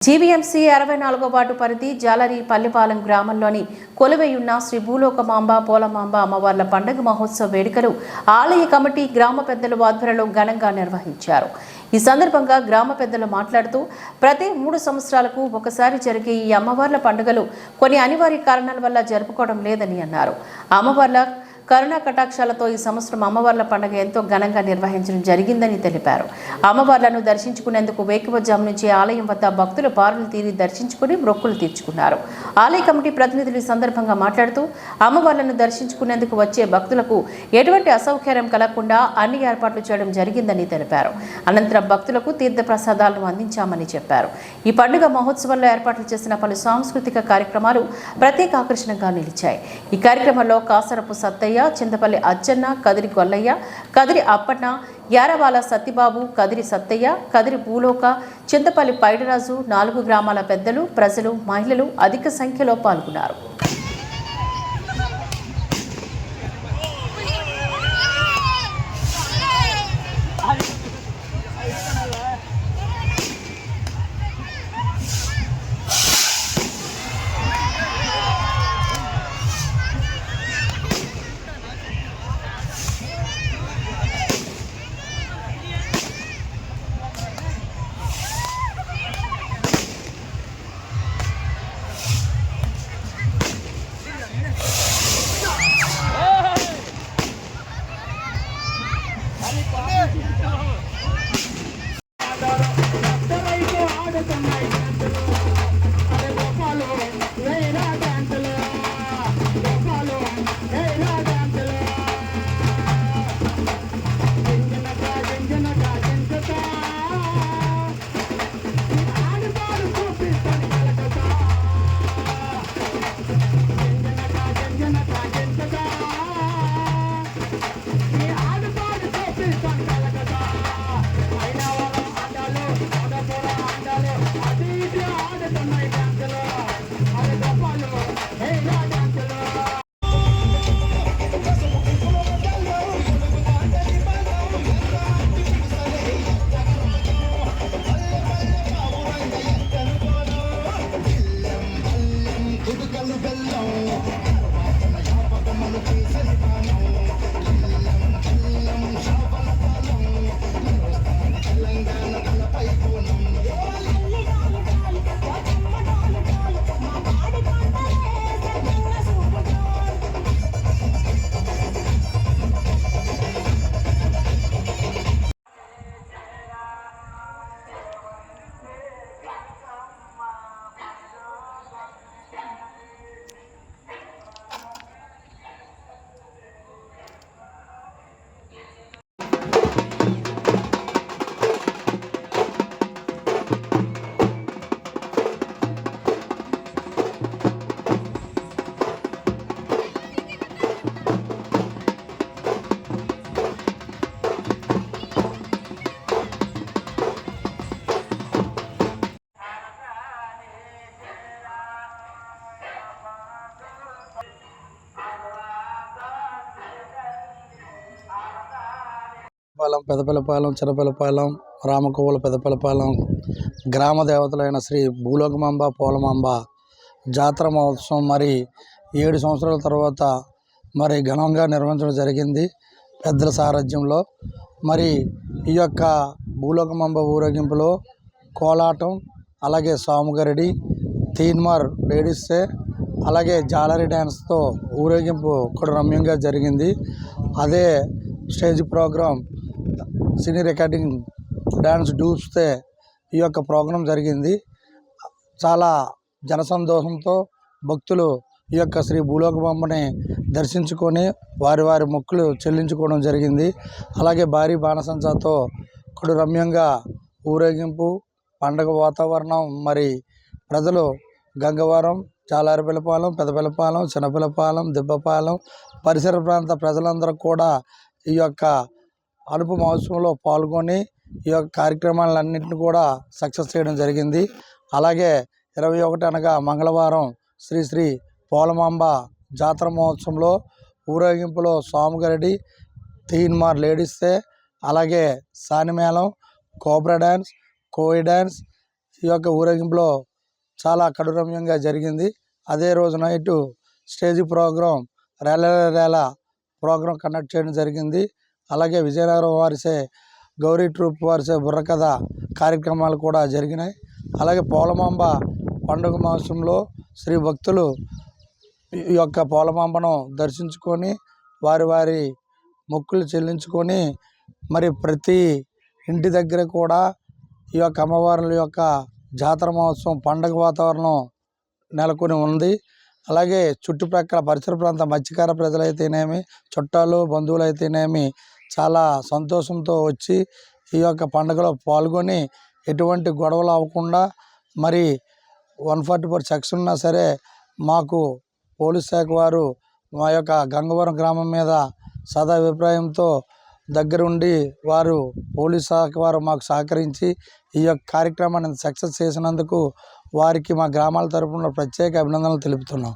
GVMC 64వ ward పరిధి జాలరి పల్లిపాలెం గ్రామంలోని కొలువైయున్న శ్రీ భూలోకమాంబ పోలమాంబ అమ్మవార్ల పండుగ మహోత్సవ వేడుకలు ఆలయ కమిటీ గ్రామ పెద్దల ఆధ్వర్యంలో ఘనంగా నిర్వహించారు. ఈ సందర్భంగా గ్రామ పెద్దలు మాట్లాడుతూ ప్రతి 3 సంవత్సరాలకు ఒకసారి జరిగే ఈ అమ్మవార్ల పండుగలు కొన్ని అనివార్య కారణాల వల్ల జరుపుకోవడం లేదని అన్నారు. అమ్మవార్ల కరుణా కటాక్షాలతో ఈ సంవత్సరం అమ్మవార్ల పండుగ ఎంతో ఘనంగా నిర్వహించడం జరిగిందని తెలిపారు. అమ్మవార్లను దర్శించుకునేందుకు వేకువజాము నుంచి ఆలయం వద్ద భక్తులు బారులు తీరి దర్శించుకుని మొక్కులు తీర్చుకున్నారు. ఆలయ కమిటీ ప్రతినిధులు ఈ సందర్భంగా మాట్లాడుతూ అమ్మవార్లను దర్శించుకునేందుకు వచ్చే భక్తులకు ఎటువంటి అసౌకర్యం కలగకుండా అన్ని ఏర్పాట్లు చేయడం జరిగిందని తెలిపారు. అనంతరం భక్తులకు తీర్థ ప్రసాదాలను అందించామని చెప్పారు. ఈ పండుగ మహోత్సవంలో ఏర్పాట్లు చేసిన పలు సాంస్కృతిక కార్యక్రమాలు ప్రత్యేక ఆకర్షణగా నిలిచాయి. ఈ కార్యక్రమంలో కాసరపు సత్తయ్య, చింతపల్లి అచ్చన్న, కదిరి గొల్లయ్య, కదిరి అప్పన్న, యారవాల సత్తిబాబు, కదిరి సత్తయ్య, కదిరి భూలోక, చింతపల్లి పైడరాజు, 4 గ్రామాల పెద్దలు, ప్రజలు, మహిళలు అధిక సంఖ్యలో పాల్గొన్నారు. పెదపల్లిపాలెం, చిన్నపల్లిపాలెం, రామకోవుల పెదపల్లిపాలెం గ్రామ దేవతలైన శ్రీ భూలోకమాంబ పోలమాంబ జాతర మహోత్సవం మరి 7 సంవత్సరాల తర్వాత మరి ఘనంగా నిర్వహించడం జరిగింది పెద్దల సారథ్యంలో. మరి ఈ యొక్క భూలోకమాంబ ఊరేగింపులో కోలాటం, అలాగే సాముగరడి, తీన్మార్ లేడీస్సే, అలాగే జాలరీ డ్యాన్స్తో ఊరేగింపు కూడా రమ్యంగా జరిగింది. అదే స్టేజ్ ప్రోగ్రాం సినీ రికార్డింగ్ డ్యాన్స్ డూప్స్తే ఈ యొక్క ప్రోగ్రాం జరిగింది. చాలా జనసందోహంతో భక్తులు ఈ యొక్క శ్రీ భూలోకమాంబని దర్శించుకొని వారి వారి మొక్కులు చెల్లించుకోవడం జరిగింది. అలాగే భారీ బాణసంచాతో కూడా రమ్యంగా ఊరేగింపు, పండగ వాతావరణం. మరి ప్రజలు గంగవరం, జాలారిపల్లిపాలెం, పెదపల్లిపాలెం, చిన్నపల్లిపాలెం, దిబ్బపాలెం పరిసర ప్రాంత ప్రజలందరూ కూడా ఈ యొక్క అనుపు మహోత్సవంలో పాల్గొని ఈ యొక్క కార్యక్రమాలన్నింటినీ కూడా సక్సెస్ చేయడం జరిగింది. అలాగే 21 అనగా మంగళవారం శ్రీ శ్రీ పోలమాంబ జాతర మహోత్సవంలో ఊరేగింపులో సాముగరడి, తీన్మార్ లేడీస్సే, అలాగే సానిమేళం, కోబ్రా డ్యాన్స్, కోయి డ్యాన్స్ ఈ యొక్క ఊరేగింపులో చాలా కడురమ్యంగా జరిగింది. అదే రోజు నైటు స్టేజ్ ప్రోగ్రాం రేల ప్రోగ్రాం కండక్ట్ చేయడం జరిగింది. అలాగే విజయనగరం వారిసే గౌరీ ట్రూప్ వారిసే బుర్రకథ కార్యక్రమాలు కూడా జరిగినాయి. అలాగే పోలమాంబ పండుగ మాసంలో శ్రీ భక్తులు ఈ యొక్క పోలమాంబను దర్శించుకొని వారి మొక్కులు చెల్లించుకొని మరి ప్రతి ఇంటి దగ్గర కూడా ఈ యొక్క అమ్మవార్ల యొక్క జాతర మహోత్సవం పండగ వాతావరణం నెలకొని ఉంది. అలాగే చుట్టుప్రక్కల పరిసర ప్రాంత మత్స్యకార ప్రజలైతేనేమి, చుట్టాలు బంధువులు అయితేనేమి చాలా సంతోషంతో వచ్చి ఈ యొక్క పండుగలో పాల్గొని ఎటువంటి గొడవలు అవ్వకుండా మరి 144 సెక్షన్ ఉన్నా సరే మాకు పోలీస్ శాఖ వారు మా యొక్క గంగవరం గ్రామం మీద సదా అభిప్రాయంతో దగ్గరుండి వారు పోలీస్ శాఖ వారు మాకు సహకరించి ఈ యొక్క కార్యక్రమాన్ని సక్సెస్ చేసినందుకు వారికి మా గ్రామాల తరపున ప్రత్యేక అభినందనలు తెలుపుతున్నాం.